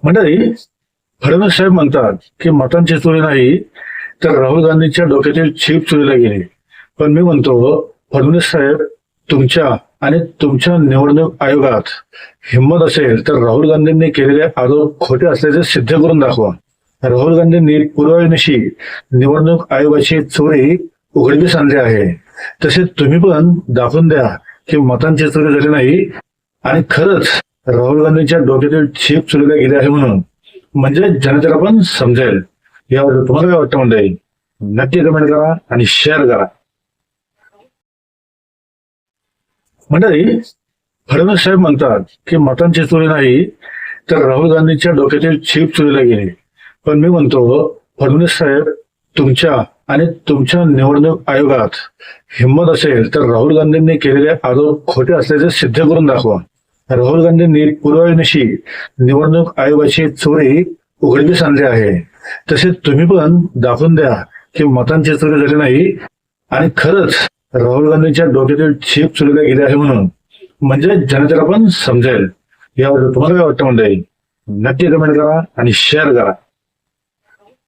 मंडळी, फडणवीस साहेब म्हणतात की मतांची चोरी नाही तर राहुल गांधींच्या डोक्यातील चीप चोरीला गेली. पण मी म्हणतो, फडणवीस साहेब, तुमच्या आणि तुमच्या निवडणूक आयोगात हिंमत असेल तर राहुल गांधींनी केलेले आरोप खोटे असल्याचे सिद्ध करून दाखवा. राहुल गांधींनी पुराव्यानिशी निवडणूक आयोगाची चोरी उघडकीस आणली आहे. तसे तुम्ही पण दाखवून द्या की मतांची चोरी झाली नाही आणि खरंच राहुल गांधींच्या डोक्यातील चीप चोरीला गेली आहे म्हणून. म्हणजे जनतेला पण समजेल. यावर तुम्हाला काय वाटतं मंडळी? नक्की कमेंट करा आणि शेअर करा. मंडळी, फडणवीस साहेब म्हणतात की मतांची चोरी नाही तर राहुल गांधींच्या डोक्यातील चीप चोरीला गेली. पण मी म्हणतो, फडणवीस साहेब, तुमच्या आणि तुमच्या निवडणूक आयोगात हिंमत असेल तर राहुल गांधींनी केलेले आरोप खोटे असल्याचे सिद्ध करून दाखवा. राहुल गांधींनी पुराव्यानिशी निवडणूक आयोगाची चोरी उघडकीस आणली आहे. तसे तुम्ही पण दाखवून द्या की मतांची चोरी झाली नाही आणि खरंच राहुल गांधींच्या डोक्यातील चीप चोरीला गेली आहे म्हणून. म्हणजे जनतेला पण समजेल. यावर तुम्हाला काय वाटतं मंडळी? नक्की कमेंट करा आणि शेअर करा.